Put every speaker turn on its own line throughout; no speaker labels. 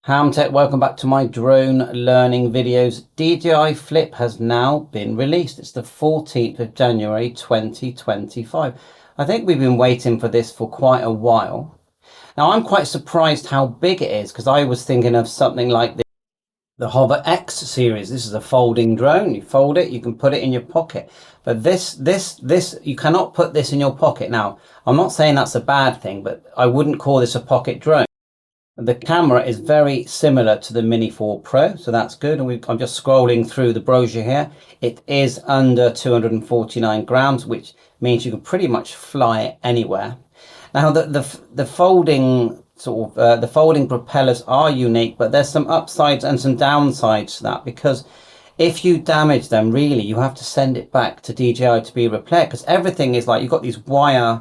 Hamtech, welcome back to my drone learning videos. DJI Flip has now been released. It's the 14th of January 2025. I think we've been waiting for this for quite a while. Now I'm quite surprised how big it is, because I was thinking of something like the Hover X series. This is a folding drone. You fold it, you can put it in your pocket. But this, you cannot put this in your pocket. Now, I'm not saying that's a bad thing, but I wouldn't call this a pocket drone. The camera is very similar to the Mini 4 Pro, so that's good. And I'm just scrolling through the brochure here. It is under 249 grams, which means you can pretty much fly it anywhere. Now, the folding the folding propellers are unique, but there's some upsides and some downsides to that, because if you damage them, really, you have to send it back to DJI to be repaired, because everything is like, you've got these wire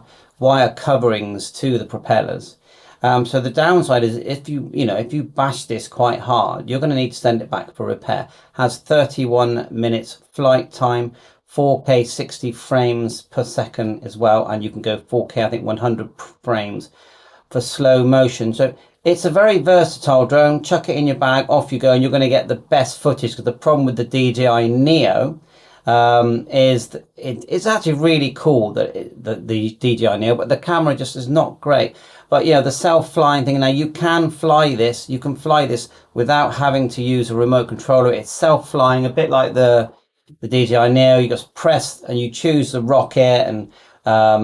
coverings to the propellers. So the downside is if you bash this quite hard, you're going to need to send it back for repair. Has 31 minutes flight time, 4K 60 frames per second as well, and you can go 4K, I think 100 frames for slow motion. So it's a very versatile drone. Chuck it in your bag, off you go, and you're going to get the best footage. Because the problem with the DJI Neo is that it's actually really cool, the DJI Neo, but the camera just is not great. But yeah, the self-flying thing, now you can fly this, without having to use a remote controller. It's self-flying, a bit like the DJI Neo. You just press and you choose the rocket and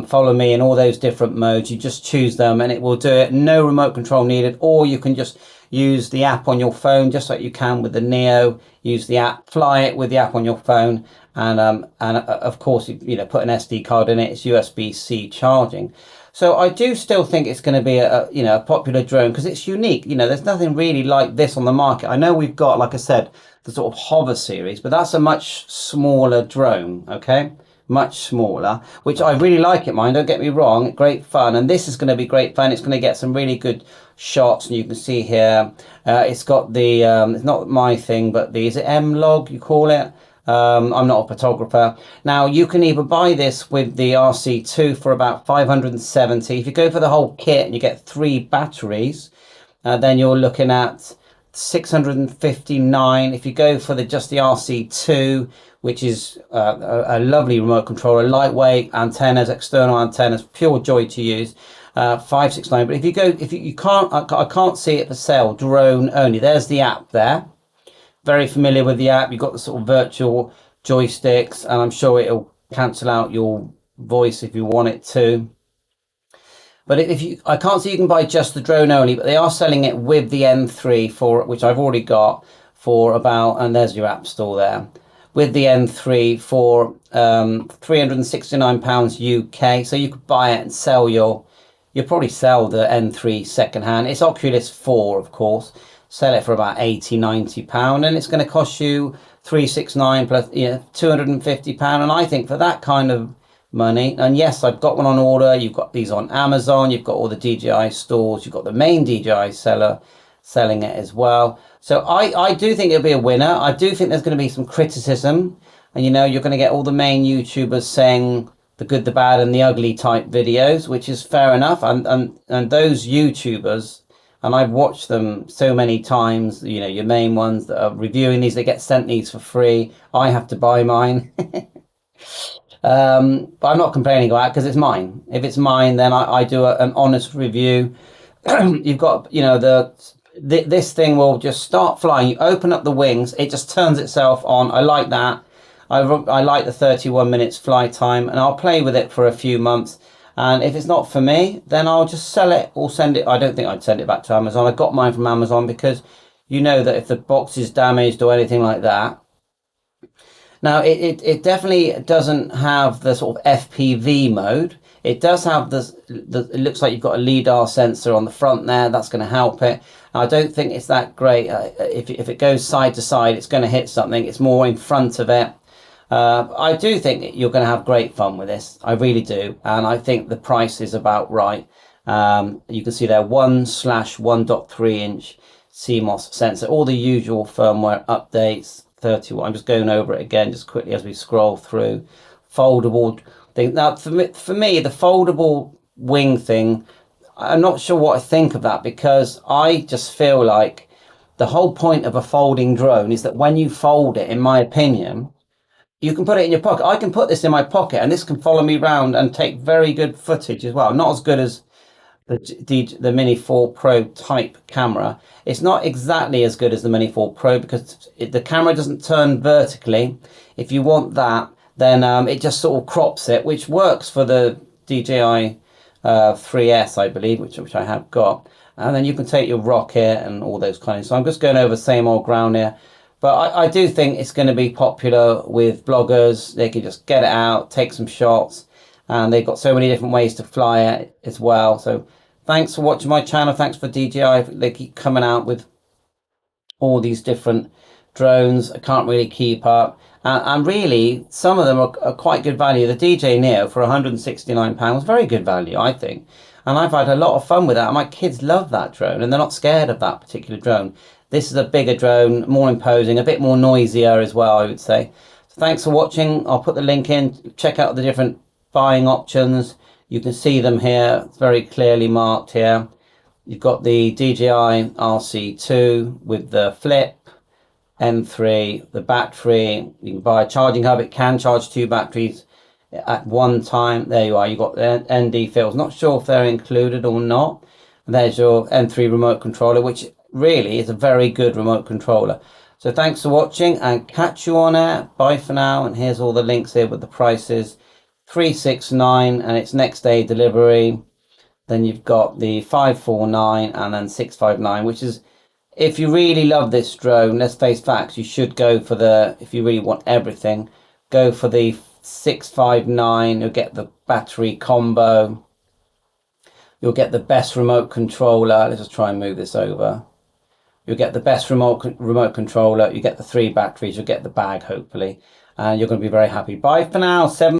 follow me in all those different modes. You just choose them and it will do it. No remote control needed. Or you can just use the app on your phone, just like you can with the Neo. Use the app, fly it with the app on your phone, and of course, put an SD card in it. It's USB-C charging. So I do still think it's going to be a popular drone, because it's unique. There's nothing really like this on the market. I know we've got, like I said, the sort of Hover series, but that's a much smaller drone. Okay, much smaller, which I really like it, mine, don't get me wrong, great fun. And this is going to be great fun. It's going to get some really good shots, and you can see here it's got the it's not my thing, but is it M-Log you call it? I'm not a photographer. Now you can either buy this with the RC2 for about 570. If you go for the whole kit and you get 3 batteries, then you're looking at 659. If you go for just the RC2, which is a lovely remote controller, lightweight antennas, external antennas, pure joy to use, 569. But if you can't, I can't see it for sale, drone only. There's the app there. Very familiar with the app. You've got the sort of virtual joysticks, and I'm sure it'll cancel out your voice if you want it to. But I can't see you can buy just the drone only, but they are selling it with the N3 which I've already got, for about, and there's your app store there, with the N3 for £369 UK. So you could buy it and sell you'll probably sell the N3 secondhand. It's Oculus 4, of course. Sell it for about £80–90, and it's going to cost you £369 plus £250. And I think for that kind of money, and yes, I've got one on order. You've got these on Amazon. You've got all the DJI stores. You've got the main DJI seller selling it as well. So I do think it'll be a winner. I do think there's going to be some criticism, and you're going to get all the main YouTubers saying the good, the bad, and the ugly type videos, which is fair enough. And those YouTubers, and I've watched them so many times, your main ones that are reviewing these, they get sent these for free. I have to buy mine. But I'm not complaining about it, because it's mine. If it's mine, then I do an honest review. You've got, this thing will just start flying. You open up the wings, it just turns itself on. I like that. I like the 31 minutes flight time, and I'll play with it for a few months. And if it's not for me, then I'll just sell it or send it. I don't think I'd send it back to Amazon. I got mine from Amazon, because that if the box is damaged or anything like that. Now, it definitely doesn't have the sort of FPV mode. It does have it looks like you've got a LiDAR sensor on the front there. That's going to help it. I don't think it's that great. If it goes side to side, it's going to hit something. It's more in front of it. I do think you're going to have great fun with this. I really do. And I think the price is about right. You can see there 1/1.3 inch CMOS sensor, all the usual firmware updates, 31. I'm just going over it again, just quickly as we scroll through. Foldable thing. Now, for me, the foldable wing thing, I'm not sure what I think of that, because I just feel like the whole point of a folding drone is that when you fold it, in my opinion, you can put it in your pocket. I can put this in my pocket and this can follow me around and take very good footage as well. Not as good as the Mini 4 Pro type camera. It's not exactly as good as the Mini 4 Pro because the camera doesn't turn vertically. If you want that, then it just sort of crops it, which works for the DJI 3S, I believe, which I have got. And then you can take your rocket and all those kinds. So I'm just going over the same old ground here. But I do think it's going to be popular with bloggers. They can just get it out, take some shots, and they've got so many different ways to fly it as well. So thanks for watching my channel. Thanks for DJI. They keep coming out with all these different drones. I can't really keep up. And really, some of them are quite good value. The DJ Neo for £169, very good value, I think. And I've had a lot of fun with that. My kids love that drone, and they're not scared of that particular drone. This is a bigger drone, more imposing, a bit more noisier as well, I would say. So thanks for watching. I'll put the link in. Check out the different buying options. You can see them here. It's very clearly marked here. You've got the DJI RC2 with the flip, M3, the battery. You can buy a charging hub. It can charge 2 batteries at one time. There you are. You've got the ND fills. Not sure if they're included or not. And there's your M3 remote controller, which really is a very good remote controller. So thanks for watching and catch you on air. Bye for now. And here's all the links here with the prices. 369 and it's next day delivery. Then you've got the 549 and then 659, which is, if you really love this drone, let's face facts, you should go for the, if you really want everything, go for the 659. You'll get the battery combo. You'll get the best remote controller. Let's just try and move this over. You'll get the best remote controller. You get the 3 batteries. You'll get the bag, hopefully. And you're going to be very happy. Bye for now. 7